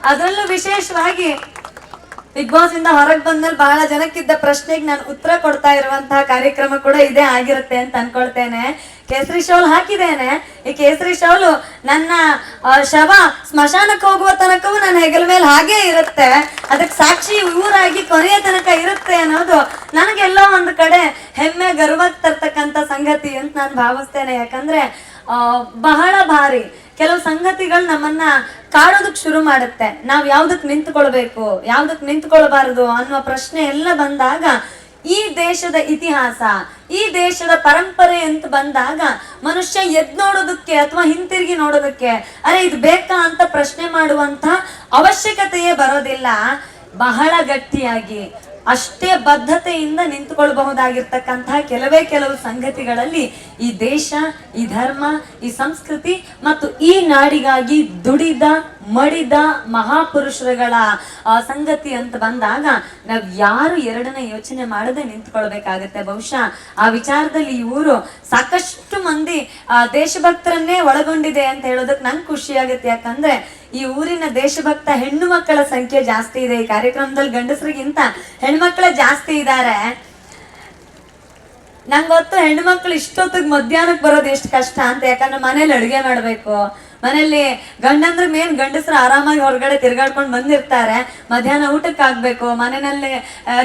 ಅದರಲ್ಲೂ ವಿಶೇಷವಾಗಿ big boss ಇಂದ ಹೊರಗೆ ಬಂದ್ಮೇಲೆ ಬಹಳ ಜನಕ್ಕಿದ್ದ ಪ್ರಶ್ನೆಗೆ ನಾನು ಉತ್ತರ ಕೊಡ್ತಾ ಇರುವಂತಹ ಕಾರ್ಯಕ್ರಮ ಕೂಡ ಇದೇ ಆಗಿರುತ್ತೆ ಅಂತ ಅನ್ಕೊಳ್ತೇನೆ. ಕೇಸರಿ ಶೌಲ್ ಹಾಕಿದ್ದೇನೆ. ಈ ಕೇಸರಿ ಶೌಲು ನನ್ನ ಶವ ಸ್ಮಶಾನಕ್ಕೆ ಹೋಗುವ ತನಕವೂ ನನ್ನ ಹೆಗಲ ಮೇಲೆ ಹಾಗೇ ಇರುತ್ತೆ. ಅದಕ್ಕೆ ಸಾಕ್ಷಿ ಊರಾಗಿ ಕೊನೆಯ ತನಕ ಇರುತ್ತೆ ಅನ್ನೋದು ನನಗೆಲ್ಲೋ ಒಂದು ಕಡೆ ಹೆಮ್ಮೆ ಗರ್ವಕ್ಕೆ ತರ್ತಕ್ಕಂಥ ಸಂಗತಿ ಅಂತ ನಾನು ಭಾವಿಸ್ತೇನೆ. ಯಾಕಂದ್ರೆ ಬಹಳ ಭಾರಿ ಕೆಲವು ಸಂಗತಿಗಳು ನಮ್ಮನ್ನ ಕಾಡೋದಕ್ ಶುರು ಮಾಡುತ್ತೆ. ನಾವ್ ಯಾವ್ದಕ್ ನಿಂತ್ಕೊಳ್ಬೇಕು, ಯಾವ್ದಕ್ ನಿಂತ್ಕೊಳ್ಬಾರದು ಅನ್ನುವ ಪ್ರಶ್ನೆ ಎಲ್ಲ ಬಂದಾಗ, ಈ ದೇಶದ ಇತಿಹಾಸ, ಈ ದೇಶದ ಪರಂಪರೆ ಅಂತ ಬಂದಾಗ ಮನುಷ್ಯ ಎದ್ ನೋಡೋದಕ್ಕೆ ಅಥವಾ ಹಿಂತಿರುಗಿ ನೋಡೋದಕ್ಕೆ ಅರೆ ಇದು ಬೇಕಾ ಅಂತ ಪ್ರಶ್ನೆ ಮಾಡುವಂತ ಅವಶ್ಯಕತೆಯೇ ಬರೋದಿಲ್ಲ. ಬಹಳ ಗಟ್ಟಿಯಾಗಿ ಅಷ್ಟೇ ಬದ್ಧತೆಯಿಂದ ನಿಂತುಕೊಳ್ಳಬಹುದಾಗಿರ್ತಕ್ಕಂತಹ ಕೆಲವು ಸಂಗತಿಗಳಲ್ಲಿ ಈ ದೇಶ, ಈ ಧರ್ಮ, ಈ ಸಂಸ್ಕೃತಿ ಮತ್ತು ಈ ನಾಡಿಗಾಗಿ ದುಡಿದ ಮಡಿದ ಮಹಾಪುರುಷರುಗಳ ಸಂಗತಿ ಅಂತ ಬಂದಾಗ ನಾವ್ ಯಾರು ಎರಡನೇ ಯೋಚನೆ ಮಾಡದೆ ನಿಂತ್ಕೊಳ್ಬೇಕಾಗತ್ತೆ. ಬಹುಶಃ ಆ ವಿಚಾರದಲ್ಲಿ ಈ ಊರು ಸಾಕಷ್ಟು ಮಂದಿ ದೇಶಭಕ್ತರನ್ನೇ ಒಳಗೊಂಡಿದೆ ಅಂತ ಹೇಳೋದಕ್ಕೆ ನಂಗೆ ಖುಷಿ ಆಗುತ್ತೆ. ಯಾಕಂದ್ರೆ ಈ ಊರಿನ ದೇಶಭಕ್ತ ಹೆಣ್ಣು ಮಕ್ಕಳ ಸಂಖ್ಯೆ ಜಾಸ್ತಿ ಇದೆ. ಈ ಕಾರ್ಯಕ್ರಮದಲ್ಲಿ ಗಂಡಸರಿಗಿಂತ ಹೆಣ್ಮಕ್ಳೇ ಜಾಸ್ತಿ ಇದ್ದಾರೆ. ನಂಗೆ ಗೊತ್ತು ಹೆಣ್ಣು ಮಕ್ಳು ಇಷ್ಟೊತ್ತಿಗೆ ಮಧ್ಯಾಹ್ನಕ್ಕೆ ಬರೋದು ಎಷ್ಟು ಕಷ್ಟ ಅಂತ. ಯಾಕಂದ್ರೆ ಮನೇಲಿ ಅಡುಗೆ ಮಾಡ್ಬೇಕು, ಮನೇಲಿ ಗಂಡಂದ್ರ ಮೇನ್ ಗಂಡಸರು ಆರಾಮಾಗಿ ಹೊರಗಡೆ ತಿರ್ಗಾಡ್ಕೊಂಡು ಬಂದಿರ್ತಾರೆ. ಮಧ್ಯಾಹ್ನ ಊಟಕ್ಕೆ ಆಗ್ಬೇಕು, ಮನೆಯಲ್ಲಿ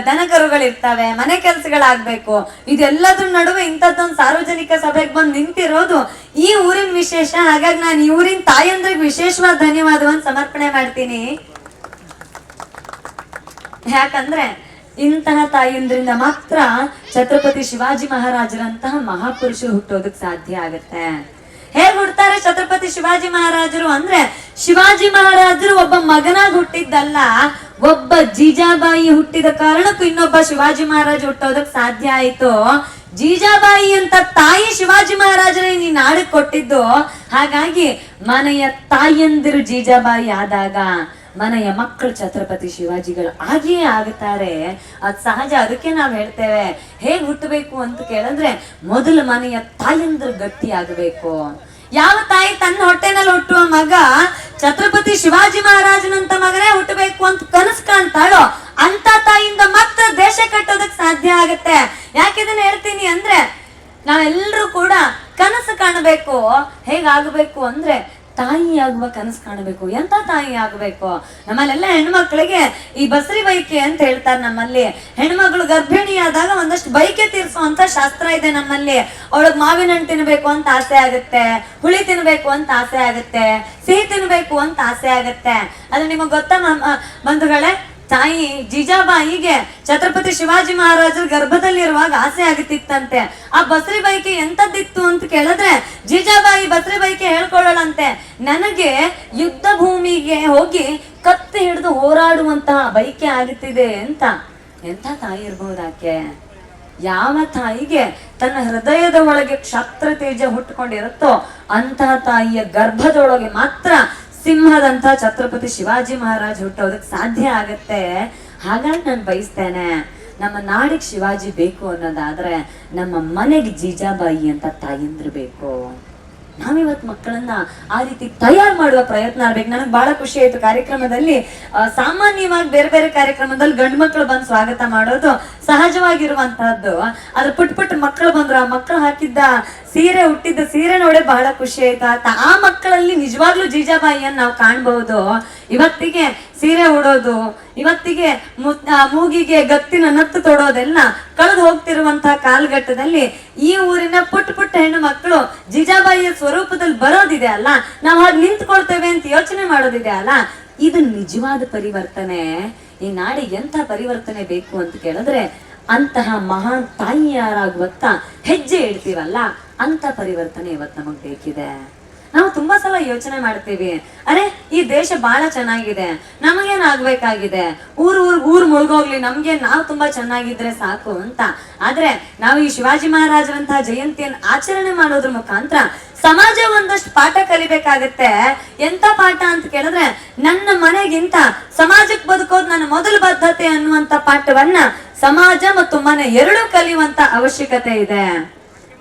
ದನ ಕರುಗಳಿರ್ತವೆ, ಮನೆ ಕೆಲಸಗಳಾಗ್ಬೇಕು. ಇದೆಲ್ಲದ್ರ ನಡುವೆ ಇಂಥದ್ದೊಂದು ಸಾರ್ವಜನಿಕ ಸಭೆಗೆ ಬಂದು ನಿಂತಿರೋದು ಈ ಊರಿನ ವಿಶೇಷ. ಹಾಗಾಗಿ ನಾನು ಈ ಊರಿನ ತಾಯಂದ್ರಿಗೆ ವಿಶೇಷವಾದ ಧನ್ಯವಾದವನ್ನು ಸಮರ್ಪಣೆ ಮಾಡ್ತೀನಿ. ಯಾಕಂದ್ರೆ ಇಂತಹ ತಾಯಿಯಂದ್ರಿಂದ ಮಾತ್ರ ಛತ್ರಪತಿ ಶಿವಾಜಿ ಮಹಾರಾಜರಂತಹ ಮಹಾಪುರುಷರು ಹುಟ್ಟೋದಕ್ ಸಾಧ್ಯ ಆಗತ್ತೆ. ಹೇಗ್ ಹುಡ್ತಾರೆ ಛತ್ರಪತಿ ಶಿವಾಜಿ ಮಹಾರಾಜರು ಅಂದ್ರೆ, ಶಿವಾಜಿ ಮಹಾರಾಜರು ಒಬ್ಬ ಮಗನಾಗಿ ಹುಟ್ಟಿದ್ದಲ್ಲ, ಒಬ್ಬ ಜೀಜಾಬಾಯಿ ಹುಟ್ಟಿದ ಕಾರಣಕ್ಕೂ ಇನ್ನೊಬ್ಬ ಶಿವಾಜಿ ಮಹಾರಾಜ ಹುಟ್ಟೋದಕ್ ಸಾಧ್ಯ ಆಯ್ತು. ಜೀಜಾಬಾಯಿ ಅಂತ ತಾಯಿ ಶಿವಾಜಿ ಮಹಾರಾಜರೇ ಈ ನಾಡಿಗೆ ಕೊಟ್ಟಿದ್ದು. ಹಾಗಾಗಿ ಮನೆಯ ತಾಯಿಯಂದಿರು ಜೀಜಾಬಾಯಿ ಆದಾಗ ಮನೆಯ ಮಕ್ಕಳು ಛತ್ರಪತಿ ಶಿವಾಜಿಗಳು ಆಗಿಯೇ ಆಗುತ್ತಾರೆ. ಅದ್ ಸಹಜ. ಅದಕ್ಕೆ ನಾವ್ ಹೇಳ್ತೇವೆ, ಹೇಗ್ ಹುಟ್ಟಬೇಕು ಅಂತ ಕೇಳಿದ್ರೆ ಮೊದಲು ಮನೆಯ ತಾಯಂದ್ರು ಗಟ್ಟಿ ಆಗಬೇಕು. ಯಾವ ತಾಯಿ ತನ್ನ ಹೊಟ್ಟೆನಲ್ಲಿ ಹುಟ್ಟುವ ಮಗ ಛತ್ರಪತಿ ಶಿವಾಜಿ ಮಹಾರಾಜನಂತ ಮಗನೇ ಹುಟ್ಟಬೇಕು ಅಂತ ಕನಸು ಕಾಣ್ತಾಳೋ ಅಂತ ತಾಯಿಯಿಂದ ಮಾತ್ರ ದೇಶ ಕಟ್ಟೋದಕ್ ಸಾಧ್ಯ ಆಗತ್ತೆ. ಯಾಕಿದನ್ನ ಹೇಳ್ತೀನಿ ಅಂದ್ರೆ, ನಾವೆಲ್ಲರೂ ಕೂಡ ಕನಸು ಕಾಣಬೇಕು. ಹೇಗಾಗಬೇಕು ಅಂದ್ರೆ ತಾಯಿ ಆಗುವ ಕನಸು ಕಾಣಬೇಕು. ಎಂತ ತಾಯಿ ಆಗಬೇಕು? ನಮ್ಮಲ್ಲೆಲ್ಲ ಹೆಣ್ಮಕ್ಳಿಗೆ ಈ ಬಸರಿ ಬೈಕೆ ಅಂತ ಹೇಳ್ತಾರೆ. ನಮ್ಮಲ್ಲಿ ಹೆಣ್ಮಕ್ಳು ಗರ್ಭಿಣಿಯಾದಾಗ ಒಂದಷ್ಟು ಬೈಕೆ ತೀರ್ಸುವಂತ ಶಾಸ್ತ್ರ ಇದೆ ನಮ್ಮಲ್ಲಿ. ಅವಳಗ್ ಮಾವಿನ ಹಣ್ಣು ತಿನ್ಬೇಕು ಅಂತ ಆಸೆ ಆಗುತ್ತೆ, ಹುಳಿ ತಿನ್ಬೇಕು ಅಂತ ಆಸೆ ಆಗುತ್ತೆ, ಸಿಹಿ ತಿನ್ಬೇಕು ಅಂತ ಆಸೆ ಆಗುತ್ತೆ. ಅದು ನಿಮಗ್ ಗೊತ್ತಾ ಬಂಧುಗಳೇ? ತಾಯಿ ಜೀಜಾಬಾಯಿಗೆ ಛತ್ರಪತಿ ಶಿವಾಜಿ ಮಹಾರಾಜರು ಗರ್ಭದಲ್ಲಿರುವಾಗ ಆಸೆ ಆಗುತ್ತಿತ್ತಂತೆ. ಆ ಬಸರಿ ಬೈಕೆ ಎಂತದ್ದಿತ್ತು ಅಂತ ಕೇಳಿದ್ರೆ, ಜೀಜಾಬಾಯಿ ಬಸರಿ ಬೈಕೆ ಹೇಳ್ಕೊಳ್ಳಳಂತೆ, ನನಗೆ ಯುದ್ಧ ಭೂಮಿಗೆ ಹೋಗಿ ಕತ್ತಿ ಹಿಡಿದು ಹೋರಾಡುವಂತಹ ಬೈಕೆ ಆಗುತ್ತಿದೆ ಅಂತ. ಎಂಥ ತಾಯಿ ಇರ್ಬಹುದಾಕೆ? ಯಾವ ತಾಯಿಗೆ ತನ್ನ ಹೃದಯದ ಒಳಗೆ ಕ್ಷತ್ರ ತೇಜ ಹುಟ್ಟುಕೊಂಡಿರುತ್ತೋ ಅಂತಹ ತಾಯಿಯ ಗರ್ಭದೊಳಗೆ ಮಾತ್ರ ಸಿಂಹದಂತ ಛತ್ರಪತಿ ಶಿವಾಜಿ ಮಹಾರಾಜ್ ಹುಟ್ಟೋದಕ್ಕೆ ಸಾಧ್ಯ ಆಗತ್ತೆ. ಹಾಗಾಗಿ ನಾನು ಬಯಸ್ತೇನೆ, ನಮ್ಮ ನಾಡಿಗೆ ಶಿವಾಜಿ ಬೇಕು ಅನ್ನೋದಾದ್ರೆ ನಮ್ಮ ಮನೆಗೆ ಜೀಜಾಬಾಯಿ ಅಂತ ತಾಯಂದ್ರು ಬೇಕು. ನಾವಿವತ್ತು ಮಕ್ಕಳನ್ನ ಆ ರೀತಿ ತಯಾರು ಮಾಡುವ ಪ್ರಯತ್ನ ಆಗ್ಬೇಕು. ನನಗೆ ಬಹಳ ಖುಷಿ ಆಯ್ತು ಕಾರ್ಯಕ್ರಮದಲ್ಲಿ. ಸಾಮಾನ್ಯವಾಗಿ ಬೇರೆ ಬೇರೆ ಕಾರ್ಯಕ್ರಮದಲ್ಲಿ ಗಂಡು ಮಕ್ಕಳು ಬಂದು ಸ್ವಾಗತ ಮಾಡೋದು ಸಹಜವಾಗಿರುವಂತಹದ್ದು. ಅದ್ರ ಪುಟ್ಟ ಮಕ್ಕಳು ಬಂದ್ರು, ಆ ಮಕ್ಕಳು ಹಾಕಿದ್ದ ಸೀರೆ, ಹುಟ್ಟಿದ್ದ ಸೀರೆ ನೋಡೇ ಬಹಳ ಖುಷಿ ಆಯ್ತು. ಆ ಮಕ್ಕಳಲ್ಲಿ ನಿಜವಾಗ್ಲೂ ಜೀಜಾಬಾಯಿಯನ್ನು ನಾವು ಕಾಣ್ಬಹುದು. ಇವತ್ತಿಗೆ ಸೀರೆ ಉಡೋದು, ಇವತ್ತಿಗೆ ಮೂಗಿಗೆ ಗತ್ತಿನ ನತ್ತು ತೊಡೋದೆಲ್ಲ ಕಳೆದು ಹೋಗ್ತಿರುವಂತಹ ಕಾಲಘಟ್ಟದಲ್ಲಿ ಈ ಊರಿನ ಪುಟ್ಟ ಹೆಣ್ಣು ಮಕ್ಕಳು ಜೀಜಾಬಾಯಿಯ ಸ್ವರೂಪದಲ್ಲಿ ಬರೋದಿದೆ ಅಲ್ಲ, ನಾವು ಹಾಗೆ ನಿಂತ್ಕೊಳ್ತೇವೆ ಅಂತ ಯೋಚನೆ ಮಾಡೋದಿದೆ ಅಲ್ಲ, ಇದು ನಿಜವಾದ ಪರಿವರ್ತನೆ. ಈ ನಾಡಿಗೆ ಎಂಥ ಪರಿವರ್ತನೆ ಬೇಕು ಅಂತ ಕೇಳಿದ್ರೆ, ಅಂತಹ ಮಹಾನ್ ತಾಯಿಯಾರಾಗುವತ್ತ ಹೆಜ್ಜೆ ಇಡ್ತೀವಲ್ಲ, ಅಂತ ಪರಿವರ್ತನೆ ಇವತ್ತು ನಮಗ್ ಬೇಕಿದೆ. ನಾವು ತುಂಬಾ ಸಲ ಯೋಚನೆ ಮಾಡ್ತೀವಿ, ಅರೆ ಈ ದೇಶ ಬಹಳ ಚೆನ್ನಾಗಿದೆ, ನಮಗೇನಾಗ್ಬೇಕಾಗಿದೆ, ಊರ್ ಮುಳುಗೋಗ್ಲಿ, ನಮ್ಗೆ ನಾವು ತುಂಬಾ ಚೆನ್ನಾಗಿದ್ರೆ ಸಾಕು ಅಂತ. ಆದ್ರೆ ನಾವು ಈ ಶಿವಾಜಿ ಮಹಾರಾಜರಂತಹ ಜಯಂತಿಯನ್ನು ಆಚರಣೆ ಮಾಡೋದ್ರ ಮುಖಾಂತರ ಸಮಾಜ ಒಂದಷ್ಟು ಪಾಠ ಕಲಿಬೇಕಾಗತ್ತೆ. ಎಂತ ಪಾಠ ಅಂತ ಕೇಳಿದ್ರೆ, ನನ್ನ ಮನೆಗಿಂತ ಸಮಾಜಕ್ಕೆ ಬದುಕೋದು ನನ್ನ ಮೊದಲ ಬದ್ಧತೆ ಅನ್ನುವಂತ ಪಾಠವನ್ನ ಸಮಾಜ ಮತ್ತು ಮನೆ ಎರಡೂ ಕಲಿಯುವಂತ ಅವಶ್ಯಕತೆ ಇದೆ.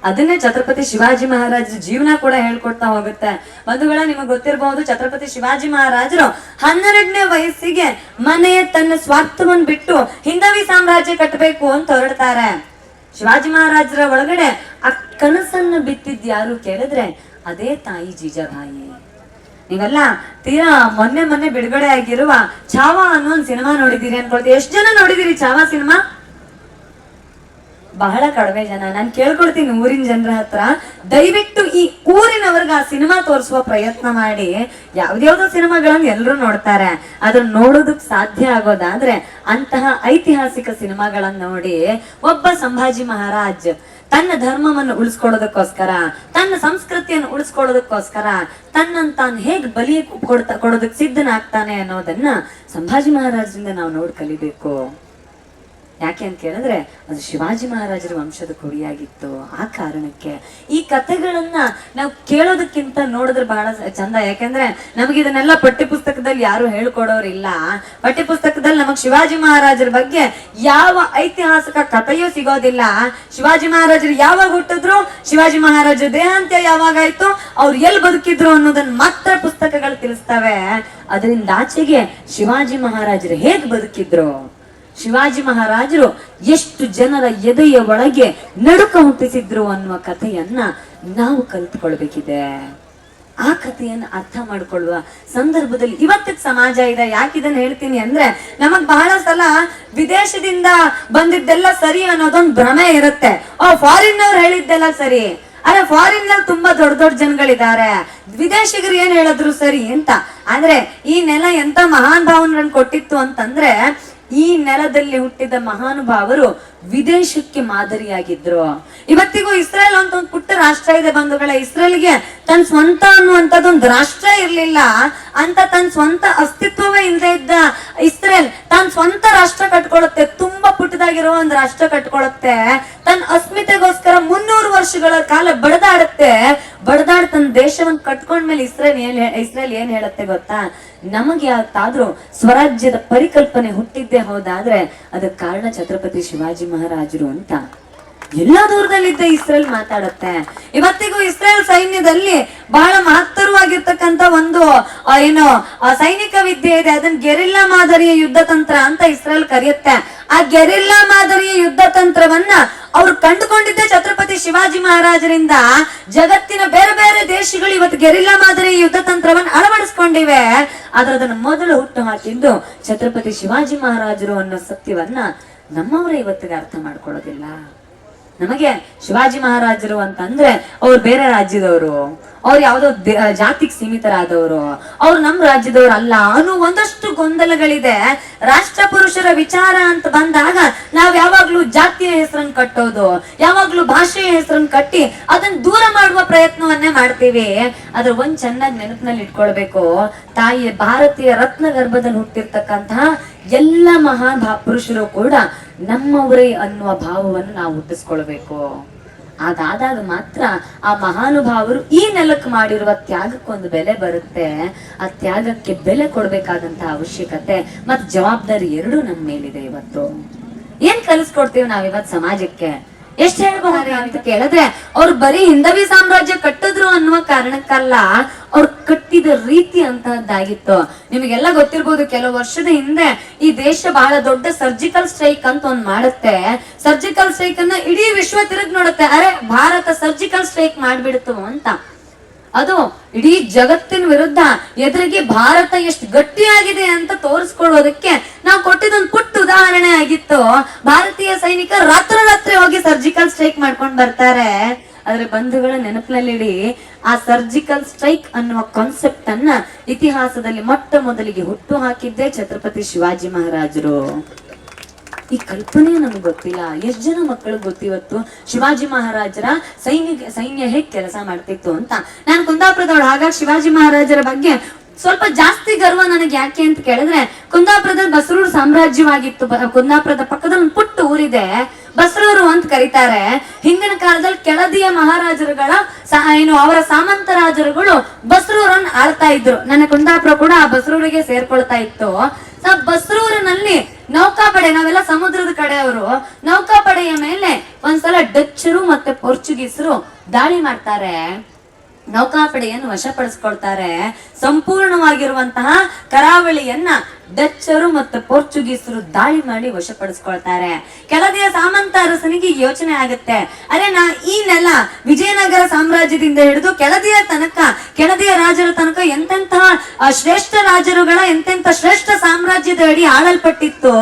ಅದನ್ನೇ ಛತ್ರಪತಿ ಶಿವಾಜಿ ಮಹಾರಾಜರ ಜೀವನ ಕೂಡ ಹೇಳ್ಕೊಡ್ತಾ ಹೋಗುತ್ತೆ. ಬಂಧುಗಳ, ನಿಮಗೆ ಗೊತ್ತಿರಬಹುದು, ಛತ್ರಪತಿ ಶಿವಾಜಿ ಮಹಾರಾಜರು 12ನೇ ವಯಸ್ಸಿಗೆ ಮನೆಯ ತನ್ನ ಸ್ವಾರ್ಥವನ್ನು ಬಿಟ್ಟು ಹಿಂದವಿ ಸಾಮ್ರಾಜ್ಯ ಕಟ್ಟಬೇಕು ಅಂತ ಹೊರಡ್ತಾರೆ. ಶಿವಾಜಿ ಮಹಾರಾಜರ ಒಳಗಡೆ ಆ ಕನಸನ್ನು ಬಿತ್ತಿದ್ ಯಾರು ಕೇಳಿದ್ರೆ ಅದೇ ತಾಯಿ ಜೀಜಾಬಾಯಿ. ನೀವೆಲ್ಲ ತೀರಾ ಮೊನ್ನೆ ಬಿಡುಗಡೆ ಆಗಿರುವ ಛಾವಾ ಅನ್ನೋ ಒಂದು ಸಿನಿಮಾ ನೋಡಿದೀರಿ ಅನ್ಕೊಳ್ತೀವಿ. ಎಷ್ಟು ಜನ ನೋಡಿದಿರಿ ಛಾವಾ ಸಿನಿಮಾ? ಬಹಳ ಕಡಿಮೆ ಜನ. ನಾನು ಕೇಳ್ಕೊಳ್ತೀನಿ ಊರಿನ ಜನರ ಹತ್ರ, ದಯವಿಟ್ಟು ಈ ಊರಿನವ್ರಿಗೆ ಆ ಸಿನಿಮಾ ತೋರಿಸುವ ಪ್ರಯತ್ನ ಮಾಡಿ. ಯಾವ್ದ್ಯಾವ್ದೋ ಸಿನಿಮಾಗಳನ್ನ ಎಲ್ಲರೂ ನೋಡ್ತಾರೆ, ಅದನ್ನ ನೋಡೋದಕ್ ಸಾಧ್ಯ ಆಗೋದಾದ್ರೆ ಅಂತಹ ಐತಿಹಾಸಿಕ ಸಿನಿಮಾಗಳನ್ನ ನೋಡಿ. ಒಬ್ಬ ಸಂಭಾಜಿ ಮಹಾರಾಜ್ ತನ್ನ ಧರ್ಮವನ್ನು ಉಳಿಸ್ಕೊಳ್ಳೋದಕ್ಕೋಸ್ಕರ, ತನ್ನ ಸಂಸ್ಕೃತಿಯನ್ನು ಉಳಿಸ್ಕೊಳ್ಳೋದಕ್ಕೋಸ್ಕರ ತನ್ನನ್ನು ತಾನು ಹೇಗ್ ಬಲಿ ಕೊಡೋದಕ್ಕೆ ಸಿದ್ಧನಾಗ್ತಾನೆ ಅನ್ನೋದನ್ನ ಸಂಭಾಜಿ ಮಹಾರಾಜರಿಂದ ನಾವು ನೋಡಿ ಕಲಿಬೇಕು. ಯಾಕೆ ಅಂತ ಕೇಳಿದ್ರೆ ಅದು ಶಿವಾಜಿ ಮಹಾರಾಜರ ವಂಶದ ಕೊಡಿಯಾಗಿತ್ತು. ಆ ಕಾರಣಕ್ಕೆ ಈ ಕಥೆಗಳನ್ನ ನಾವು ಕೇಳೋದಕ್ಕಿಂತ ನೋಡಿದ್ರೆ ಬಹಳ ಚಂದ. ಯಾಕೆಂದ್ರೆ ನಮಗೆ ಇದನ್ನೆಲ್ಲ ಪಠ್ಯ ಪುಸ್ತಕದಲ್ಲಿ ಯಾರು ಹೇಳ್ಕೊಡೋರಿಲ್ಲ. ಪಠ್ಯ ಪುಸ್ತಕದಲ್ಲಿ ನಮಗ್ ಶಿವಾಜಿ ಮಹಾರಾಜರ ಬಗ್ಗೆ ಯಾವ ಐತಿಹಾಸಿಕ ಕಥೆಯೂ ಸಿಗೋದಿಲ್ಲ. ಶಿವಾಜಿ ಮಹಾರಾಜರು ಯಾವಾಗ ಹುಟ್ಟಿದ್ರು, ಶಿವಾಜಿ ಮಹಾರಾಜರ ದೇಹಾಂತ್ಯ ಯಾವಾಗಾಯ್ತು, ಅವ್ರು ಎಲ್ಲಿ ಬದುಕಿದ್ರು ಅನ್ನೋದನ್ನ ಮಾತ್ರ ಪುಸ್ತಕಗಳು ತಿಳಿಸ್ತವೆ. ಅದರಿಂದ ಆಚೆಗೆ ಶಿವಾಜಿ ಮಹಾರಾಜರು ಹೇಗ್ ಬದುಕಿದ್ರು, ಶಿವಾಜಿ ಮಹಾರಾಜರು ಎಷ್ಟು ಜನರ ಎದೆಯ ಒಳಗೆ ನಡುಕ ಹುಟ್ಟಿಸಿದ್ರು ಅನ್ನುವ ಕಥೆಯನ್ನ ನಾವು ಕಲ್ತ್ಕೊಳ್ಬೇಕಿದೆ. ಆ ಕಥೆಯನ್ನು ಅರ್ಥ ಮಾಡ್ಕೊಳ್ಳುವ ಸಂದರ್ಭದಲ್ಲಿ ಇವತ್ತಿನ ಸಮಾಜ ಇದೆ. ಯಾಕಿದನ್ನ ಹೇಳ್ತೀನಿ ಅಂದ್ರೆ, ನಮಗ್ ಬಹಳ ಸಲ ವಿದೇಶದಿಂದ ಬಂದಿದ್ದೆಲ್ಲ ಸರಿ ಅನ್ನೋದೊಂದು ಭ್ರಮೆ ಇರುತ್ತೆ. ಫಾರಿನ್ ಅವ್ರು ಹೇಳಿದ್ದೆಲ್ಲ ಸರಿ, ಅರೆ ಫಾರಿನ್ ನಲ್ಲಿ ತುಂಬಾ ದೊಡ್ಡ ದೊಡ್ಡ ಜನಗಳಿದ್ದಾರೆ, ವಿದೇಶಿಗರು ಏನ್ ಹೇಳಿದ್ರು ಸರಿ ಅಂತ. ಆದ್ರೆ ಈ ನೆಲ ಎಂತ ಮಹಾನ್ ಭಾವನೆಗಳನ್ನ ಕೊಟ್ಟಿತ್ತು ಅಂತಂದ್ರೆ, ಈ ನೆಲದಲ್ಲಿ ಹುಟ್ಟಿದ ಮಹಾನುಭಾವರು ವಿದೇಶಕ್ಕೆ ಮಾದರಿಯಾಗಿದ್ರು. ಇವತ್ತಿಗೂ ಇಸ್ರೇಲ್ ಅಂತ ಒಂದು ಪುಟ್ಟ ರಾಷ್ಟ್ರ ಇದೆ ಬಂಧುಗಳೇ. ಇಸ್ರೇಲ್ಗೆ ತನ್ನ ಸ್ವಂತ ಅನ್ನುವಂಥದ್ದೊಂದು ರಾಷ್ಟ್ರ ಇರ್ಲಿಲ್ಲ ಅಂತ, ತನ್ನ ಸ್ವಂತ ಅಸ್ತಿತ್ವವೇ ಇಲ್ಲದೆ ಇದ್ದ ಇಸ್ರೇಲ್ ತನ್ನ ಸ್ವಂತ ರಾಷ್ಟ್ರ ಕಟ್ಕೊಳ್ಳುತ್ತೆ. ತುಂಬಾ ಪುಟ್ಟದಾಗಿರೋ ಒಂದು ರಾಷ್ಟ್ರ ಕಟ್ಕೊಳ್ಳುತ್ತೆ. ತನ್ನ ಅಸ್ಮಿತೆಗೋಸ್ಕರ 300 ವರ್ಷಗಳ ಕಾಲ ಬಡದಾಡುತ್ತೆ. ತನ್ನ ದೇಶವನ್ನು ಕಟ್ಕೊಂಡ್ಮೇಲೆ ಇಸ್ರೇಲ್ ಏನ್ ಹೇಳುತ್ತೆ ಗೊತ್ತಾ? ನಮಗೆ ಯಾವತ್ತಾದ್ರೂ ಸ್ವರಾಜ್ಯದ ಪರಿಕಲ್ಪನೆ ಹುಟ್ಟಿದ್ದೇ ಹೌದಾದ್ರೆ ಅದಕ್ಕೆ ಕಾರಣ ಛತ್ರಪತಿ ಶಿವಾಜಿ ಮಹಾರಾಜರು ಅಂತ ಎಲ್ಲ ದೂರದಲ್ಲಿದ್ದ ಇಸ್ರೇಲ್ ಮಾತಾಡುತ್ತೆ. ಇವತ್ತಿಗೂ ಇಸ್ರೇಲ್ ಸೈನ್ಯದಲ್ಲಿ ಬಹಳ ಮಹತ್ತರವಾಗಿರ್ತಕ್ಕಂಥ ಒಂದು ಸೈನಿಕ ವಿದ್ಯೆ ಇದೆ. ಅದನ್ನ ಗೆರಿಲ್ಲಾ ಮಾದರಿಯ ಯುದ್ಧ ತಂತ್ರ ಅಂತ ಇಸ್ರೇಲ್ ಕರೆಯುತ್ತೆ. ಆ ಗೆರಿಲ್ಲಾ ಮಾದರಿಯ ಯುದ್ಧ ತಂತ್ರವನ್ನ ಅವ್ರು ಕಂಡುಕೊಂಡಿದ್ದೆ ಛತ್ರಪತಿ ಶಿವಾಜಿ ಮಹಾರಾಜರಿಂದ. ಜಗತ್ತಿನ ಬೇರೆ ಬೇರೆ ದೇಶಗಳು ಇವತ್ತು ಗೆರಿಲ್ಲಾ ಮಾದರಿಯ ಯುದ್ಧ ತಂತ್ರವನ್ನು ಅಳವಡಿಸ್ಕೊಂಡಿವೆ. ಆದ್ರೆ ಅದನ್ನ ಮೊದಲು ಹುಟ್ಟು ಹಾಕಿದ್ದು ಛತ್ರಪತಿ ಶಿವಾಜಿ ಮಹಾರಾಜರು ಅನ್ನೋ ಸತ್ಯವನ್ನ ನಮ್ಮವರೇ ಇವತ್ತಿಗೆ ಅರ್ಥ ಮಾಡ್ಕೊಳ್ಳೋದಿಲ್ಲ. ನಮಗೆ ಶಿವಾಜಿ ಮಹಾರಾಜರು ಅಂತಂದ್ರೆ ಅವ್ರು ಬೇರೆ ರಾಜ್ಯದವರು, ಅವ್ರು ಯಾವ್ದೋ ಜಾತಿಗೆ ಸೀಮಿತರಾದವರು, ಅವ್ರು ನಮ್ಮ ರಾಜ್ಯದವ್ರು ಅಲ್ಲ ಅನ್ನೋ ಒಂದಷ್ಟು ಗೊಂದಲಗಳಿದೆ. ರಾಷ್ಟ್ರ ಪುರುಷರ ವಿಚಾರ ಅಂತ ಬಂದಾಗ ನಾವ್ ಯಾವಾಗ್ಲೂ ಜಾತಿಯ ಹೆಸರನ್ನು ಕಟ್ಟೋದು, ಯಾವಾಗ್ಲೂ ಭಾಷೆಯ ಹೆಸರನ್ನು ಕಟ್ಟಿ ಅದನ್ನ ದೂರ ಮಾಡುವ ಪ್ರಯತ್ನವನ್ನೇ ಮಾಡ್ತೀವಿ. ಅದ್ರ ಒಂದ್ ಚೆನ್ನಾಗಿ ನೆನಪಿನಲ್ಲಿ ಇಟ್ಕೊಳ್ಬೇಕು, ತಾಯಿಯ ಭಾರತೀಯ ರತ್ನ ಗರ್ಭದಲ್ಲಿ ಹುಟ್ಟಿರ್ತಕ್ಕಂತಹ ಎಲ್ಲ ಮಹಾನ್ ಪುರುಷರು ಕೂಡ ನಮ್ಮವರೇ ಅನ್ನುವ ಭಾವವನ್ನು ನಾವು ಹುಟ್ಟಿಸ್ಕೊಳ್ಬೇಕು. ಅದಾದಾಗ ಮಾತ್ರ ಆ ಮಹಾನುಭಾವರು ಈ ನೆಲಕ್ಕೆ ಮಾಡಿರುವ ತ್ಯಾಗಕ್ಕೊಂದು ಬೆಲೆ ಬರುತ್ತೆ. ಆ ತ್ಯಾಗಕ್ಕೆ ಬೆಲೆ ಕೊಡ್ಬೇಕಾದಂತ ಅವಶ್ಯಕತೆ ಮತ್ತು ಜವಾಬ್ದಾರಿ ಎರಡೂ ನಮ್ಮ ಮೇಲಿದೆ. ಇವತ್ತು ಏನ್ ಕಲಿಸ್ಕೊಡ್ತೀವಿ ನಾವಿವತ್ ಸಮಾಜಕ್ಕೆ? ಎಷ್ಟ್ ಹೇಳ್ಬಹುದು ಅಂತ ಕೇಳಿದ್ರೆ, ಅವ್ರು ಬರೀ ಹಿಂದವಿ ಸಾಮ್ರಾಜ್ಯ ಕಟ್ಟಿದ್ರು ಅನ್ನುವ ಕಾರಣಕ್ಕಲ್ಲ, ಅವ್ರು ಕಟ್ಟಿದ ರೀತಿ ಅಂತಹದ್ದಾಗಿತ್ತು. ನಿಮಗೆಲ್ಲ ಗೊತ್ತಿರ್ಬೋದು, ಕೆಲವು ವರ್ಷದ ಹಿಂದೆ ಈ ದೇಶ ಬಹಳ ದೊಡ್ಡ ಸರ್ಜಿಕಲ್ ಸ್ಟ್ರೈಕ್ ಅಂತ ಒಂದ್ ಮಾಡುತ್ತೆ. ಸರ್ಜಿಕಲ್ ಸ್ಟ್ರೈಕ್ ಅನ್ನ ಇಡೀ ವಿಶ್ವ ತಿರುಗಿ ನೋಡುತ್ತೆ. ಅರೆ, ಭಾರತ ಸರ್ಜಿಕಲ್ ಸ್ಟ್ರೈಕ್ ಮಾಡ್ಬಿಡ್ತು ಅಂತ. ಅದು ಇಡೀ ಜಗತ್ತಿನ ವಿರುದ್ಧ ಎದುರಿಗೆ ಭಾರತ ಎಷ್ಟು ಗಟ್ಟಿಯಾಗಿದೆ ಅಂತ ತೋರಿಸ್ಕೊಳ್ಳೋದಕ್ಕೆ ನಾವು ಕೊಟ್ಟಿದ್ದೊಂದು ಪುಟ್ಟ ಉದಾಹರಣೆ ಆಗಿತ್ತು. ಭಾರತೀಯ ಸೈನಿಕ ರಾತ್ರಿ ಹೋಗಿ ಸರ್ಜಿಕಲ್ ಸ್ಟ್ರೈಕ್ ಮಾಡ್ಕೊಂಡು ಬರ್ತಾರೆ. ಆದ್ರೆ ಬಂಧುಗಳ ನೆನಪಿನಲ್ಲಿಡಿ, ಆ ಸರ್ಜಿಕಲ್ ಸ್ಟ್ರೈಕ್ ಅನ್ನುವ ಕಾನ್ಸೆಪ್ಟ್ ಅನ್ನ ಇತಿಹಾಸದಲ್ಲಿ ಮೊಟ್ಟ ಮೊದಲಿಗೆ ಹುಟ್ಟು ಹಾಕಿದ್ದೇ ಛತ್ರಪತಿ ಶಿವಾಜಿ ಮಹಾರಾಜರು. ಈ ಕಲ್ಪನೆ ನಮ್ಗೆ ಗೊತ್ತಿಲ್ಲ. ಎಷ್ಟ್ ಜನ ಮಕ್ಕಳು ಗೊತ್ತಿವತ್ತು ಶಿವಾಜಿ ಮಹಾರಾಜರ ಸೈನ್ಯ ಹೇಗ್ ಕೆಲಸ ಮಾಡ್ತಿತ್ತು ಅಂತ. ನಾನು ಕುಂದಾಪುರದವಳು, ಹಾಗಾಗಿ ಶಿವಾಜಿ ಮಹಾರಾಜರ ಬಗ್ಗೆ ಸ್ವಲ್ಪ ಜಾಸ್ತಿ ಗರ್ವ ನನಗೆ. ಯಾಕೆ ಅಂತ ಕೇಳಿದ್ರೆ, ಕುಂದಾಪುರದಲ್ಲಿ ಬಸರೂರು ಸಾಮ್ರಾಜ್ಯವಾಗಿತ್ತು. ಕುಂದಾಪುರದ ಪಕ್ಕದಲ್ಲಿ ಒಂದು ಪುಟ್ಟ ಊರಿದೆ, ಬಸರೂರು ಅಂತ ಕರೀತಾರೆ. ಹಿಂದಿನ ಕಾಲದಲ್ಲಿ ಕೆಳದಿಯ ಮಹಾರಾಜರುಗಳ ಅವರ ಸಾಮಂತ ರಾಜರುಗಳು ಬಸರೂರನ್ನು ಆಳ್ತಾ ಇದ್ರು. ನನ್ನ ಕುಂದಾಪುರ ಕೂಡ ಆ ಬಸರೂರಿಗೆ ಸೇರ್ಕೊಳ್ತಾ ಇತ್ತು. ಬಸ್ರೂರಿನಲ್ಲಿ ನೌಕಾಪಡೆ, ನಾವೆಲ್ಲ ಸಮುದ್ರದ ಕಡೆಯವರು, ನೌಕಾಪಡೆಯ ಮೇಲೆ ಒಂದ್ಸಲ ಡಚ್ಚರು ಮತ್ತೆ ಪೋರ್ಚುಗೀಸರು ದಾಳಿ ಮಾಡ್ತಾರೆ. ನೌಕಾಪಡೆಯನ್ನು ವಶಪಡಿಸ್ಕೊಳ್ತಾರೆ. ಸಂಪೂರ್ಣವಾಗಿರುವಂತಹ ಕರಾವಳಿಯನ್ನ ಡಚ್ಚರು ಮತ್ತು ಪೋರ್ಚುಗೀಸರು ದಾಳಿ ಮಾಡಿ ವಶಪಡಿಸ್ಕೊಳ್ತಾರೆ. ಕೆಳದಿಯ ಸಾಮಂತ ಅರಸನಿಗೆ ಯೋಚನೆ ಆಗುತ್ತೆ, ಅರೆ ಈ ನೆಲ ವಿಜಯನಗರ ಸಾಮ್ರಾಜ್ಯದಿಂದ ಹಿಡಿದು ಕೆಳದಿಯ ರಾಜರ ತನಕ ಎಂತೆಂತಹ ಶ್ರೇಷ್ಠ ರಾಜರುಗಳ ಎಂತೆಂತ ಶ್ರೇಷ್ಠ ಸಾಮ್ರಾಜ್ಯದ ಅಡಿ ಆಳಲ್ಪಟ್ಟಿತ್ತು.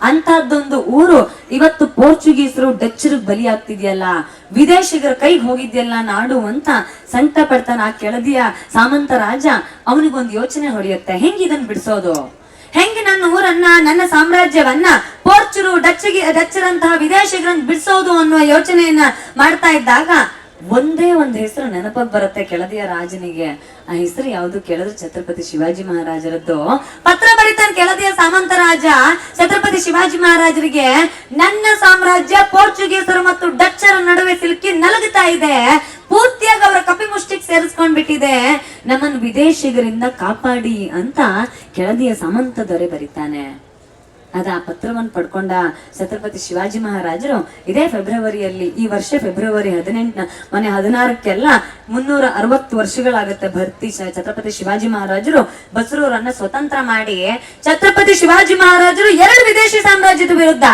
ಅಂತಹದ್ದೊಂದು ಊರು ಇವತ್ತು ಪೋರ್ಚುಗೀಸರು ಡಚ್ಚರು ಬಲಿಯಾಗ್ತಿದ್ಯಲ್ಲ, ವಿದೇಶಿಗರ ಕೈಗೆ ಹೋಗಿದ್ಯಲ್ಲ ನಾಡು ಅಂತ ಸಂಕಟ ಪಡ್ತಾನ ಆ ಕೆಳದಿಯ ಸಾಮಂತ ರಾಜ. ಅವನಿಗೊಂದು ಯೋಚನೆ ಹೊಡೆಯುತ್ತೆ, ಹೆಂಗ್ ಇದನ್ನ ಬಿಡಿಸೋದು, ಹೆಂಗೆ ನನ್ನ ಊರನ್ನ ನನ್ನ ಸಾಮ್ರಾಜ್ಯವನ್ನ ಡಚ್ಚರಂತಹ ವಿದೇಶಿಗರನ್ನ ಬಿಡಿಸೋದು ಅನ್ನುವ ಯೋಚನೆಯನ್ನ ಮಾಡ್ತಾ ಇದ್ದಾಗ ಒಂದೇ ಒಂದು ಹೆಸರು ನೆನಪಾಗಿ ಬರುತ್ತೆ ಕೆಳದಿಯ ರಾಜನಿಗೆ. ಆ ಹೆಸರು ಯಾವುದು ಕೇಳಿದ್ರೆ ಛತ್ರಪತಿ ಶಿವಾಜಿ ಮಹಾರಾಜರದ್ದು. ಪತ್ರ ಬರೀತಾನೆ ಕೆಳದಿಯ ಸಾಮಂತ ರಾಜ ಛತ್ರಪತಿ ಶಿವಾಜಿ ಮಹಾರಾಜರಿಗೆ, ನನ್ನ ಸಾಮ್ರಾಜ್ಯ ಪೋರ್ಚುಗೀಸರು ಮತ್ತು ಡಚ್ಚರ ನಡುವೆ ಸಿಲುಕಿ ನಲಗುತ್ತಾ ಇದೆ, ಪೂರ್ತಿಯಾಗಿ ಅವರ ಕಪಿ ಮುಷ್ಟಿಗೆ ಸೇರಿಸ್ಕೊಂಡ್ ಬಿಟ್ಟಿದೆ, ನಮ್ಮನ್ನು ವಿದೇಶಿಗರಿಂದ ಕಾಪಾಡಿ ಅಂತ ಕೆಳದಿಯ ಸಾಮಂತ ದೊರೆ ಬರೀತಾನೆ. ಅದ ಆ ಪತ್ರವನ್ನು ಪಡ್ಕೊಂಡ ಛತ್ರಪತಿ ಶಿವಾಜಿ ಮಹಾರಾಜರು ಇದೇ ಫೆಬ್ರವರಿಯಲ್ಲಿ, ಈ ವರ್ಷ ಫೆಬ್ರವರಿ 18 ಮೊನ್ನೆ 16ಕ್ಕೆಲ್ಲ 360 ವರ್ಷಗಳಾಗತ್ತೆ ಭರ್ತಿ. ಛತ್ರಪತಿ ಶಿವಾಜಿ ಮಹಾರಾಜರು ಬಸರೂರನ್ನ ಸ್ವತಂತ್ರ ಮಾಡಿ, ಛತ್ರಪತಿ ಶಿವಾಜಿ ಮಹಾರಾಜರು 2 ವಿದೇಶಿ ಸಾಮ್ರಾಜ್ಯದ ವಿರುದ್ಧ,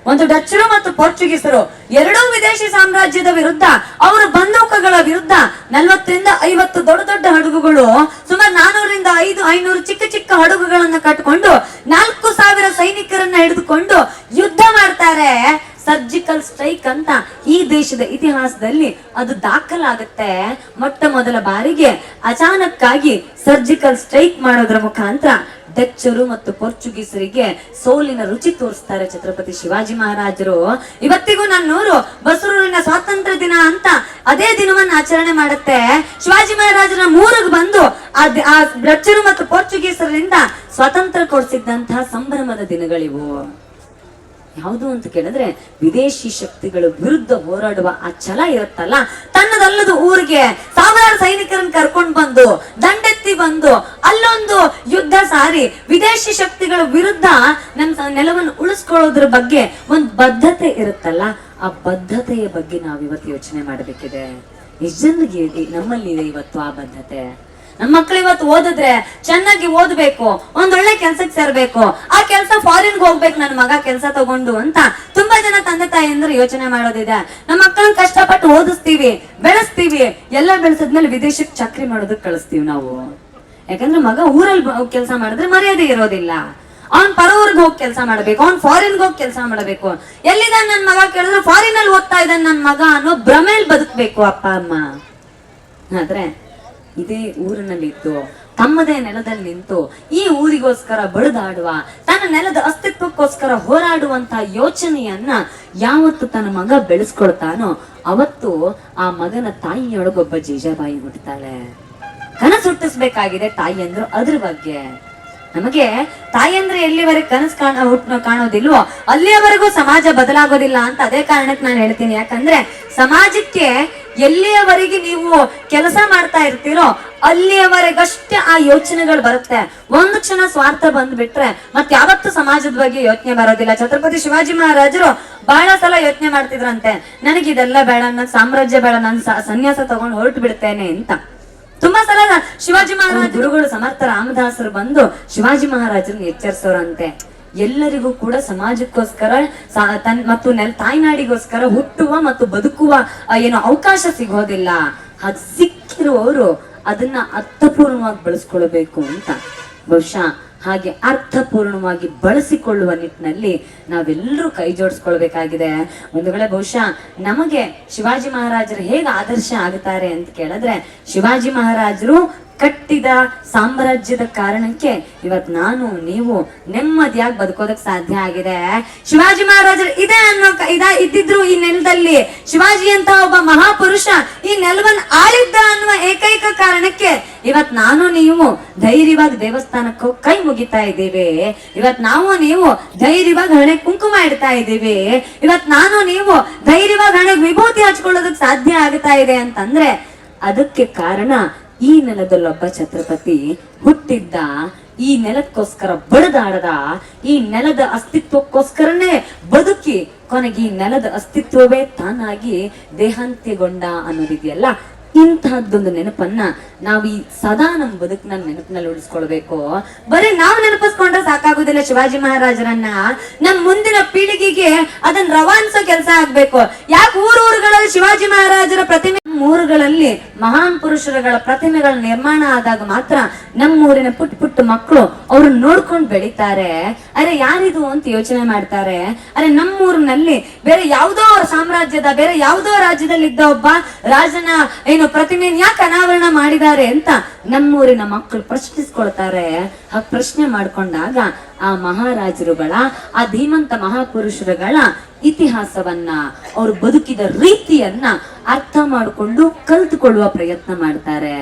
ಒಂದು ಡಚ್ಚರು ಮತ್ತು ಪೋರ್ಚುಗೀಸರು, 2 ವಿದೇಶಿ ಸಾಮ್ರಾಜ್ಯದ ವಿರುದ್ಧ, ಅವರ ಬಂದೂಕಗಳ ವಿರುದ್ಧ 40 ರಿಂದ 50 ದೊಡ್ಡ ದೊಡ್ಡ ಹಡಗುಗಳು, ಸುಮಾರು 400 ರಿಂದ 500 ಚಿಕ್ಕ ಚಿಕ್ಕ ಹಡಗುಗಳನ್ನ ಕಟ್ಟಿಕೊಂಡು 4000 ಸೈನಿಕರನ್ನ ಹಿಡಿದುಕೊಂಡು ಯುದ್ಧ ಮಾಡ್ತಾರೆ. ಸರ್ಜಿಕಲ್ ಸ್ಟ್ರೈಕ್ ಅಂತ ಈ ದೇಶದ ಇತಿಹಾಸದಲ್ಲಿ ಅದು ದಾಖಲಾಗುತ್ತೆ. ಮೊಟ್ಟ ಮೊದಲ ಬಾರಿಗೆ ಅಚಾನಕ್ಕಾಗಿ ಸರ್ಜಿಕಲ್ ಸ್ಟ್ರೈಕ್ ಮಾಡೋದ್ರ ಮುಖಾಂತರ ಡಚ್ಚರು ಮತ್ತು ಪೋರ್ಚುಗೀಸರಿಗೆ ಸೋಲಿನ ರುಚಿ ತೋರಿಸ್ತಾರೆ ಛತ್ರಪತಿ ಶಿವಾಜಿ ಮಹಾರಾಜರು. ಇವತ್ತಿಗೂ ನನ್ನೂರು ಬಸರೂರಿನ ಸ್ವಾತಂತ್ರ್ಯ ದಿನ ಅಂತ ಅದೇ ದಿನವನ್ನ ಆಚರಣೆ ಮಾಡುತ್ತೆ. ಶಿವಾಜಿ ಮಹಾರಾಜರ ಮೂರಿಗೆ ಬಂದು ಆ ಡಚ್ಚರು ಮತ್ತು ಪೋರ್ಚುಗೀಸರಿಂದ ಸ್ವಾತಂತ್ರ್ಯ ಕೊಡಿಸಿದ್ದಂತಹ ಸಂಭ್ರಮದ ದಿನಗಳಿವು. ಯಾವುದು ಅಂತ ಕೇಳಿದ್ರೆ ವಿದೇಶಿ ಶಕ್ತಿಗಳ ವಿರುದ್ಧ ಹೋರಾಡುವ ಆ ಛಲ ಇರುತ್ತಲ್ಲ, ತನ್ನದಲ್ಲದ ಊರಿಗೆ 1000 ಸೈನಿಕರನ್ನ ಕರ್ಕೊಂಡು ಬಂದು ದಂಡೆತ್ತಿ ಬಂದು ಅಲ್ಲೊಂದು ಯುದ್ಧ ಸಾರಿ ವಿದೇಶಿ ಶಕ್ತಿಗಳ ವಿರುದ್ಧ ನಮ್ಮ ನೆಲವನ್ನು ಉಳಿಸ್ಕೊಳ್ಳೋದ್ರ ಬಗ್ಗೆ ಒಂದು ಬದ್ಧತೆ ಇರುತ್ತಲ್ಲ, ಆ ಬದ್ಧತೆಯ ಬಗ್ಗೆ ನಾವಿವತ್ತು ಯೋಚನೆ ಮಾಡಬೇಕಿದೆ. ಎಷ್ಟು ಜನರಿಗೆ ನಮ್ಮಲ್ಲಿ ಇದೆ ಇವತ್ತು ಆ ಬದ್ಧತೆ? ನಮ್ಮ ಮಕ್ಳು ಇವತ್ತು ಓದಿದ್ರೆ ಚೆನ್ನಾಗಿ ಓದ್ಬೇಕು, ಒಂದೊಳ್ಳೆ ಕೆಲ್ಸಕ್ಕೆ ಸೇರ್ಬೇಕು, ಆ ಕೆಲ್ಸ ಫಾರಿನ್ಗೆ ಹೋಗ್ಬೇಕು ನನ್ನ ಮಗ ಕೆಲ್ಸ ತಗೊಂಡು ಅಂತ ತುಂಬಾ ಜನ ತಂದೆ ತಾಯಿ ಅಂದ್ರೆ ಯೋಚನೆ ಮಾಡೋದಿದೆ. ನಮ್ಮ ಮಕ್ಕಳನ್ನ ಕಷ್ಟಪಟ್ಟು ಓದಿಸ್ತೀವಿ, ಬೆಳೆಸ್ತೀವಿ, ಎಲ್ಲ ಬೆಳೆಸಿದ್ಮೇಲೆ ವಿದೇಶಕ್ಕೆ ಚಾಕ್ರಿ ಮಾಡೋದಕ್ಕೆ ಕಳಿಸ್ತೀವಿ ನಾವು. ಯಾಕಂದ್ರೆ ಮಗ ಊರಲ್ಲಿ ಕೆಲಸ ಮಾಡಿದ್ರೆ ಮರ್ಯಾದೆ ಇರೋದಿಲ್ಲ, ಅವ್ನ್ ಪರವರ್ಗ್ ಹೋಗಿ ಕೆಲಸ ಮಾಡ್ಬೇಕು, ಅವ್ನ್ ಫಾರಿನ್ಗೆ ಹೋಗಿ ಕೆಲಸ ಮಾಡ್ಬೇಕು. ಎಲ್ಲಿದ್ದಾನ ನನ್ ಮಗ ಕೇಳಿದ್ರೆ ಫಾರಿನ್ ಅಲ್ಲಿ ಓದ್ತಾ ಇದ್ದಾನ ನನ್ ಮಗ ಅನ್ನೋ ಭ್ರಮೇಲ್ ಬದುಕ್ಬೇಕು ಅಪ್ಪ ಅಮ್ಮ. ಆದ್ರೆ ಇದೇ ಊರಿನಲ್ಲಿದ್ದು ತಮ್ಮದೇ ನೆಲದಲ್ಲಿ ನಿಂತು ಈ ಊರಿಗೋಸ್ಕರ ಬಡಿದಾಡುವ, ತನ್ನ ನೆಲದ ಅಸ್ತಿತ್ವಕ್ಕೋಸ್ಕರ ಹೋರಾಡುವಂತ ಯೋಚನೆಯನ್ನ ಯಾವತ್ತು ತನ್ನ ಮಗ ಬೆಳೆಸ್ಕೊಳ್ತಾನೋ ಅವತ್ತು ಆ ಮಗನ ತಾಯಿಯೊಳಗೊಬ್ಬ ಜೀಜಾಬಾಯಿ ಹುಟ್ಟುತ್ತಾಳೆ. ಕನಸು ಹುಟ್ಟಿಸ್ಬೇಕಾಗಿದೆ ತಾಯಿಯಂದ್ರು ಅದ್ರ ಬಗ್ಗೆ. ನಮಗೆ ತಾಯಿಯಂದ್ರೆ ಎಲ್ಲಿವರೆಗೆ ಕನಸು ಕಾಣೋದಿಲ್ವೋ ಅಲ್ಲಿಯವರೆಗೂ ಸಮಾಜ ಬದಲಾಗೋದಿಲ್ಲ ಅಂತ ಅದೇ ಕಾರಣಕ್ಕೆ ನಾನು ಹೇಳ್ತೀನಿ. ಯಾಕಂದ್ರೆ ಸಮಾಜಕ್ಕೆ ಎಲ್ಲಿಯವರೆಗೆ ನೀವು ಕೆಲಸ ಮಾಡ್ತಾ ಇರ್ತೀರೋ ಅಲ್ಲಿಯವರೆಗಷ್ಟೇ ಆ ಯೋಚನೆಗಳು ಬರುತ್ತೆ. ಒಂದು ಕ್ಷಣ ಸ್ವಾರ್ಥ ಬಂದ್ಬಿಟ್ರೆ ಮತ್ತೆ ಯಾವತ್ತೂ ಸಮಾಜದ ಬಗ್ಗೆ ಯೋಚನೆ ಬರೋದಿಲ್ಲ. ಛತ್ರಪತಿ ಶಿವಾಜಿ ಮಹಾರಾಜರು ಬಹಳ ಸಲ ಯೋಚನೆ ಮಾಡ್ತಿದ್ರಂತೆ, ನನಗಿದೆಲ್ಲ ಬೇಡ, ನನ್ನ ಸಾಮ್ರಾಜ್ಯ ಬೇಡ, ನಾನು ಸನ್ಯಾಸ ತಗೊಂಡು ಹೊರಟು ಬಿಡ್ತೇನೆ ಅಂತ. ತುಂಬಾ ಸಲ ಶಿವಾಜಿ ಮಹಾರಾಜ ಗುರುಗಳು ಸಮರ್ಥ ರಾಮದಾಸರು ಬಂದು ಶಿವಾಜಿ ಮಹಾರಾಜರನ್ನ ಎಚ್ಚರಿಸೋರಂತೆ. ಎಲ್ಲರಿಗೂ ಕೂಡ ಸಮಾಜಕ್ಕೋಸ್ಕರ ಮತ್ತು ತಾಯ್ನಾಡಿಗೋಸ್ಕರ ಹುಟ್ಟುವ ಮತ್ತು ಬದುಕುವ ಏನು ಅವಕಾಶ ಸಿಗೋದಿಲ್ಲ. ಹಾಗೆ ಸಿಕ್ಕಿರುವವರು ಅದನ್ನ ಅರ್ಥಪೂರ್ಣವಾಗಿ ಬಳಸ್ಕೊಳ್ಬೇಕು ಅಂತ. ಬಹುಶಃ ಹಾಗೆ ಅರ್ಥಪೂರ್ಣವಾಗಿ ಬಳಸಿಕೊಳ್ಳುವ ನಿಟ್ಟಿನಲ್ಲಿ ನಾವೆಲ್ಲರೂ ಕೈ ಜೋಡಿಸ್ಕೊಳ್ಬೇಕಾಗಿದೆ. ಒಂದು ವೇಳೆ ಬಹುಶಃ ನಮಗೆ ಶಿವಾಜಿ ಮಹಾರಾಜರು ಹೇಗೆ ಆದರ್ಶ ಆಗುತ್ತಾರೆ ಅಂತ ಕೇಳಿದ್ರೆ, ಶಿವಾಜಿ ಮಹಾರಾಜರು ಕಟ್ಟಿದ ಸಾಮ್ರಾಜ್ಯದ ಕಾರಣಕ್ಕೆ ಇವತ್ತು ನಾನು ನೀವು ನೆಮ್ಮದಿಯಾಗಿ ಬದುಕೋದಕ್ಕೆ ಸಾಧ್ಯ ಆಗಿದೆ. ಶಿವಾಜಿ ಮಹಾರಾಜರು ಇದ್ದಿದ್ರು ಈ ನೆಲದಲ್ಲಿ, ಶಿವಾಜಿ ಅಂತ ಒಬ್ಬ ಮಹಾಪುರುಷ ಈ ನೆಲವನ್ನು ಆಳಿದ್ದ ಅನ್ನುವ ಏಕೈಕ ಕಾರಣಕ್ಕೆ ಇವತ್ ನಾನು ನೀವು ಧೈರ್ಯವಾಗಿ ದೇವಸ್ಥಾನಕ್ಕೆ ಹೋಗಿ ಕೈ ಮುಗಿತಾ ಇದ್ದೀವಿ. ಇವತ್ ನಾವು ನೀವು ಧೈರ್ಯವಾಗಿ ಹಣೆ ಕುಂಕುಮ ಇಡ್ತಾ ಇದ್ದೀವಿ. ಇವತ್ ನಾನು ನೀವು ಧೈರ್ಯವಾಗಿ ಹಣೆಗೆ ವಿಭೂತಿ ಹಚ್ಕೊಳ್ಳೋದಕ್ಕೆ ಸಾಧ್ಯ ಆಗ್ತಾ ಇದೆ ಅಂತಂದ್ರೆ ಅದಕ್ಕೆ ಕಾರಣ ಈ ನೆಲದಲ್ಲೊಬ್ಬ ಛತ್ರಪತಿ ಹುಟ್ಟಿದ್ದ. ಈ ನೆಲಕ್ಕೋಸ್ಕರ ಬಡದಾಡದ, ಈ ನೆಲದ ಅಸ್ತಿತ್ವಕ್ಕೋಸ್ಕರನೇ ಬದುಕಿ ಕೊನೆಗೆ ಈ ನೆಲದ ಅಸ್ತಿತ್ವವೇ ತಾನಾಗಿ ದೇಹಾಂತ್ಯಗೊಂಡ ಅನ್ನೋದಿದೆಯಲ್ಲ, ಇಂತಹದ್ದೊಂದು ನೆನಪನ್ನ ನಾವು ಈ ಸದಾ ನಮ್ಮ ಬದುಕಿನ ನೆನಪಿನಲ್ಲಿ ಉಳಿಸ್ಕೊಳ್ಬೇಕು. ಬರೀ ನಾವು ನೆನಪಿಸ್ಕೊಂಡ್ರೆ ಸಾಕಾಗುದಿಲ್ಲ ಶಿವಾಜಿ ಮಹಾರಾಜರನ್ನ. ನಮ್ ಮುಂದಿನ ಪೀಳಿಗೆಗೆ ಅದನ್ನ ರವಾನಿಸೋ ಕೆಲಸ ಆಗ್ಬೇಕು. ಯಾಕೆ ಊರುಗಳಲ್ಲಿ ಶಿವಾಜಿ ಮಹಾರಾಜರ ಪ್ರತಿಮೆ, ಊರುಗಳಲ್ಲಿ ಮಹಾನ್ ಪುರುಷರುಗಳ ಪ್ರತಿಮೆಗಳ ನಿರ್ಮಾಣ ಆದಾಗ ಮಾತ್ರ ನಮ್ಮೂರಿನ ಪುಟ್ಟ ಪುಟ್ಟ ಮಕ್ಕಳು ಅವ್ರನ್ನ ನೋಡ್ಕೊಂಡು ಬೆಳಿತಾರೆ. ಅರೆ ಯಾರಿದು ಅಂತ ಯೋಚನೆ ಮಾಡ್ತಾರೆ. ಅರೆ ನಮ್ಮೂರಿನಲ್ಲಿ ಬೇರೆ ಯಾವುದೋ ಸಾಮ್ರಾಜ್ಯದ, ಬೇರೆ ಯಾವುದೋ ರಾಜ್ಯದಲ್ಲಿ ಇದ್ದ ಒಬ್ಬ ರಾಜನ ಏನು ಪ್ರತಿಮೆಯನ್ನು ಯಾಕೆ ಅನಾವರಣ ಮಾಡಿದ್ದಾರೆ ಅಂತ ನಮ್ಮೂರಿನ ಮಕ್ಕಳು ಪ್ರಶ್ನಿಸ್ಕೊಳ್ತಾರೆ. ಆ ಪ್ರಶ್ನೆ ಮಾಡ್ಕೊಂಡಾಗ ಆ ಮಹಾರಾಜರುಗಳ, ಆ ಧೀಮಂತ ಮಹಾಪುರುಷರುಗಳ ಇತಿಹಾಸವನ್ನ, ಅವ್ರು ಬದುಕಿದ ರೀತಿಯನ್ನ ಅರ್ಥ ಮಾಡಿಕೊಂಡು ಕಲ್ತುಕೊಳ್ಳುವ ಪ್ರಯತ್ನ ಮಾಡ್ತಾರೆ.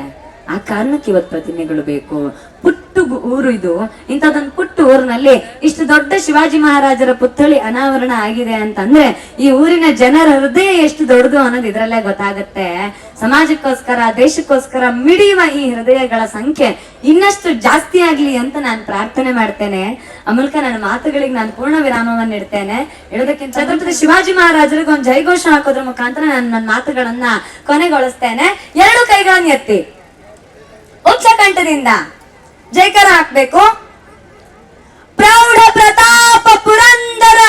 ಆ ಕಾರಣಕ್ಕೆ ಇವತ್ತು ಪ್ರತಿಮೆಗಳು ಬೇಕು. ಪುಟ್ಟ ಊರು ಇದು. ಇಂಥದೊಂದು ಪುಟ್ಟ ಊರಿನಲ್ಲಿ ಇಷ್ಟು ದೊಡ್ಡ ಶಿವಾಜಿ ಮಹಾರಾಜರ ಪುತ್ಥಳಿ ಅನಾವರಣ ಆಗಿದೆ ಅಂತಂದ್ರೆ ಈ ಊರಿನ ಜನರ ಹೃದಯ ಎಷ್ಟು ದೊಡ್ಡದು ಅನ್ನೋದು ಇದ್ರಲ್ಲೇ ಗೊತ್ತಾಗುತ್ತೆ. ಸಮಾಜಕ್ಕೋಸ್ಕರ, ದೇಶಕ್ಕೋಸ್ಕರ ಮಿಡಿಯುವ ಈ ಹೃದಯಗಳ ಸಂಖ್ಯೆ ಇನ್ನಷ್ಟು ಜಾಸ್ತಿ ಆಗ್ಲಿ ಅಂತ ನಾನು ಪ್ರಾರ್ಥನೆ ಮಾಡ್ತೇನೆ. ಆ ಮೂಲಕ ನನ್ನ ಮಾತುಗಳಿಗೆ ನಾನು ಪೂರ್ಣ ವಿರಾಮವನ್ನು ಇಡ್ತೇನೆ. ಹೇಳೋದಕ್ಕಿಂತ ಛತ್ರಪತಿ ಶಿವಾಜಿ ಮಹಾರಾಜರಿಗೆ ಒಂದು ಜೈಘೋಷ ಹಾಕೋದ್ರ ಮುಖಾಂತರ ನಾನು ನನ್ನ ಮಾತುಗಳನ್ನ ಕೊನೆಗೊಳಿಸ್ತೇನೆ. ಎರಡು ಕೈಗಳನ್ನು ಎತ್ತಿ ಉಚ್ಚ ಕಂಠದಿಂದ ಜೈಕಾರ ಹಾಕ್ಬೇಕು. ಪ್ರೌಢ ಪ್ರತಾಪ ಪುರಂದರ